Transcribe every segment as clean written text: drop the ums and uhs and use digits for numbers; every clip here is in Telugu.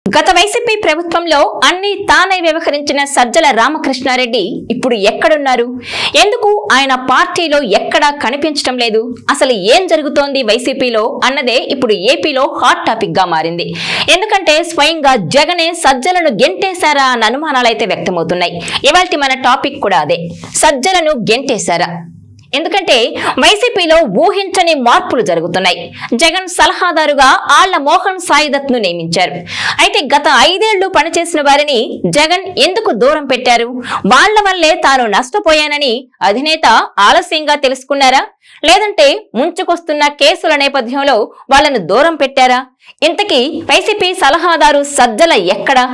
గత వైసీపీ ప్రభుత్వంలో అన్ని తానై వ్యవహరించిన సజ్జల రామకృష్ణారెడ్డి ఇప్పుడు ఎక్కడున్నారు? ఎందుకు ఆయన పార్టీలో ఎక్కడా కనిపించడం లేదు? అసలు ఏం జరుగుతోంది వైసీపీలో అన్నదే ఇప్పుడు ఏపీలో హాట్ టాపిక్ గా మారింది. ఎందుకంటే స్వయంగా జగనే సజ్జలను గెంటేశారా అన్న అనుమానాలైతే వ్యక్తమవుతున్నాయి. ఇవాల్టి మన టాపిక్ కూడా అదే, సజ్జలను గెంటేశారా? ఎందుకంటే వైసీపీలో ఊహించని మార్పులు జరుగుతున్నాయి. జగన్ సలహాదారుగా ఆళ్ల మోహన్ సాయిదత్ ను నియమించారు. అయితే గత 5 ఏళ్లు పనిచేసిన వారిని జగన్ ఎందుకు దూరం పెట్టారు? వాళ్ల వల్లే తాను నష్టపోయానని అధినేత ఆలస్యంగా తెలుసుకున్నారా? లేదంటే ముంచుకొస్తున్న కేసుల నేపథ్యంలో వాళ్లను దూరం పెట్టారా? ఇంతకీ వైసీపీ సలహాదారు సజ్జల ఎక్కడా?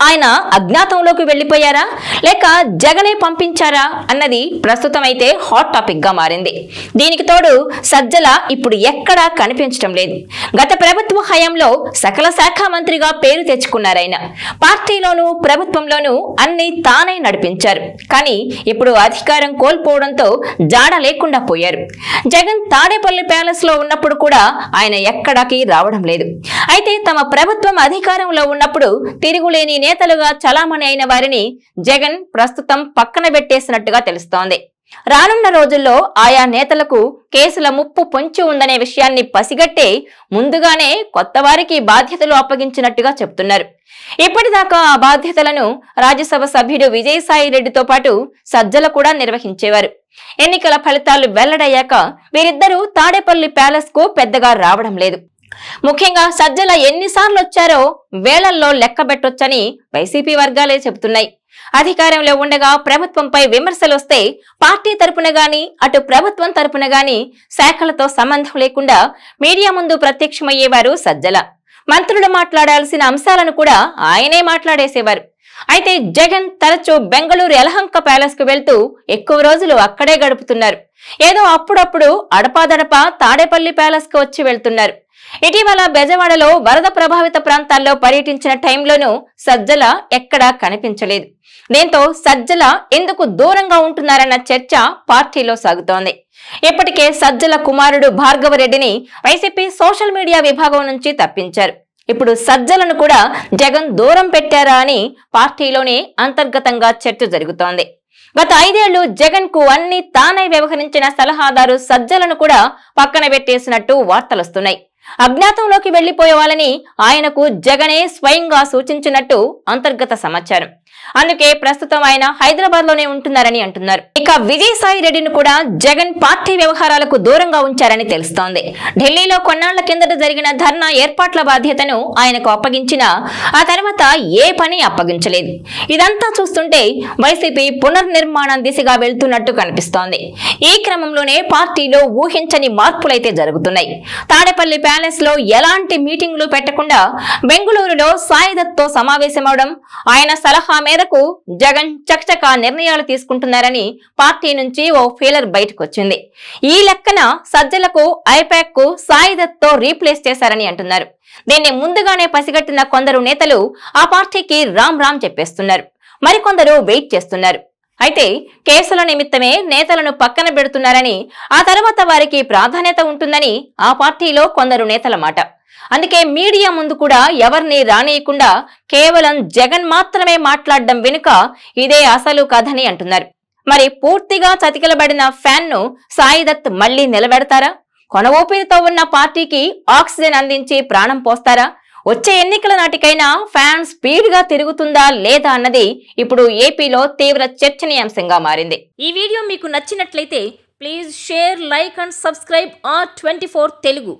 ఆయన అజ్ఞాతంలోకి వెళ్లిపోయారా లేక జగనే పంపించారా అన్నది ప్రస్తుతం అయితే హాట్ టాపిక్ గా మారింది. దీనికి తోడు సజ్జల ఇప్పుడు ఎక్కడా కనిపించడం లేదు. గత ప్రభుత్వ హయాంలో సకల శాఖ మంత్రిగా పేరు తెచ్చుకున్నారాయన. పార్టీలోనూ ప్రభుత్వంలోనూ అన్ని తానే నడిపించారు. కానీ ఇప్పుడు అధికారం కోల్పోవడంతో జాడ లేకుండా పోయారు. జగన్ తాడేపల్లి ప్యాలెస్ లో ఉన్నప్పుడు కూడా ఆయన ఎక్కడికి రావడం లేదు. అయితే తమ ప్రభుత్వం అధికారంలో ఉన్నప్పుడు తిరుగులేని నేతలుగా చలామణి అయిన వారిని జగన్ ప్రస్తుతం పక్కన పెట్టేసినట్టుగా తెలుస్తోంది. రానున్న రోజుల్లో ఆయా నేతలకు కేసుల ముప్పు పొంచి ఉందనే విషయాన్ని పసిగట్టే ముందుగానే కొత్త వారికి బాధ్యతలు అప్పగించినట్టుగా చెప్తున్నారు. ఇప్పటిదాకా ఆ బాధ్యతలను రాజ్యసభ సభ్యుడు విజయసాయి రెడ్డితో పాటు సజ్జల కూడా నిర్వహించేవారు. ఎన్నికల ఫలితాలు వెల్లడయ్యాక వీరిద్దరూ తాడేపల్లి ప్యాలెస్ కు పెద్దగా రావడం లేదు. ముఖ్యంగా సజ్జల ఎన్నిసార్లు వచ్చారో వేలల్లో లెక్క పెట్టొచ్చని వైసీపీ వర్గాలే చెబుతున్నాయి. అధికారంలో ఉండగా ప్రభుత్వంపై విమర్శలు వస్తే పార్టీ తరపున గాని అటు ప్రభుత్వం తరపున గాని శాఖలతో సంబంధం లేకుండా మీడియా ముందు ప్రత్యక్షమయ్యేవారు సజ్జల. మంత్రులు మాట్లాడాల్సిన అంశాలను కూడా ఆయనే మాట్లాడేసేవారు. అయితే జగన్ తరచూ బెంగళూరు యలహంక ప్యాలెస్ కు వెళ్తూ ఎక్కువ రోజులు అక్కడే గడుపుతున్నారు. ఏదో అప్పుడప్పుడు అడపాదడపా తాడేపల్లి ప్యాలెస్ కు వచ్చి వెళ్తున్నారు. ఇటీవల బెజవాడలో వరద ప్రభావిత ప్రాంతాల్లో పర్యటించిన టైంలోనూ సజ్జల ఎక్కడా కనిపించలేదు. దీంతో సజ్జల ఎందుకు దూరంగా ఉంటున్నారన్న చర్చ పార్టీలో సాగుతోంది. ఇప్పటికే సజ్జల కుమారుడు భార్గవరెడ్డిని వైసీపీ సోషల్ మీడియా విభాగం నుంచి తప్పించారు. ఇప్పుడు సజ్జలను కూడా జగన్ దూరం పెట్టారా అని పార్టీలోనే అంతర్గతంగా చర్చ జరుగుతోంది. గత 5 ఏళ్లు జగన్ కు అన్ని తానై వ్యవహరించిన సలహాదారు సజ్జలను కూడా పక్కన పెట్టేసినట్టు వార్తలొస్తున్నాయి. అజ్ఞాతంలోకి వెళ్లిపోయే వాళ్ళని ఆయనకు జగనే స్వయంగా సూచించినట్టు అంతర్గత సమాచారం. అందుకే ప్రస్తుతం ఆయన హైదరాబాద్ లోనే ఉంటున్నారని అంటున్నారు. ఇక విజయసాయి రెడ్డిని కూడా జగన్ పార్టీ వ్యవహారాలకు దూరంగా ఉంచారని తెలుస్తోంది. ఢిల్లీలో కొన్నాళ్ల కిందట జరిగిన ధర్నా ఏర్పాట్ల బాధ్యతను ఆయనకు అప్పగించినా ఆ తర్వాత ఏ పని అప్పగించలేదు. ఇదంతా చూస్తుంటే వైసీపీ పునర్నిర్మాణం దిశగా వెళ్తున్నట్టు కనిపిస్తోంది. ఈ క్రమంలోనే పార్టీలో ఊహించని మార్పులైతే జరుగుతున్నాయి. తాడేపల్లి ప్యాలెస్ లో ఎలాంటి మీటింగ్లు పెట్టకుండా బెంగళూరులో సాయిదత్ తో సమావేశమవడం, ఆయన సలహా మేరకు జగన్ చకచకా నిర్ణయాలు తీసుకుంటున్నారని పార్టీ నుంచి ఓ ఫీలర్ బయటకు వచ్చింది. ఈ లెక్కన సజ్జలకు ఐపాక్ కు సాయిదత్ తో రీప్లేస్ చేశారని అంటున్నారు. దీన్ని ముందుగానే పసిగట్టిన కొందరు నేతలు ఆ పార్టీకి రామ్ రామ్ చెప్పేస్తున్నారు. మరికొందరు వెయిట్ చేస్తున్నారు. అయితే కేసుల నిమిత్తమే నేతలను పక్కన పెడుతున్నారని, ఆ తర్వాత వారికి ప్రాధాన్యత ఉంటుందని ఆ పార్టీలో కొందరు నేతల మాట. అందుకే మీడియా ముందు కూడా ఎవరిని రానియకుండా కేవలం జగన్ మాత్రమే మాట్లాడడం వెనుక ఇదే అసలు కథని అంటున్నారు. మరి పూర్తిగా చతికిలబడిన ఫ్యాన్ ను సాయిదత్ మళ్లీ నిలబెడతారా? కొన ఊపిరితో ఉన్న పార్టీకి ఆక్సిజన్ అందించి ప్రాణం పోస్తారా? వచ్చే ఎన్నికల నాటికైనా ఫ్యాన్ స్పీడ్ గా తిరుగుతుందా లేదా అన్నది ఇప్పుడు ఏపీలో తీవ్ర చర్చనీయాంశంగా మారింది. ఈ వీడియో మీకు నచ్చినట్లయితే please share, like and subscribe R24 Telugu.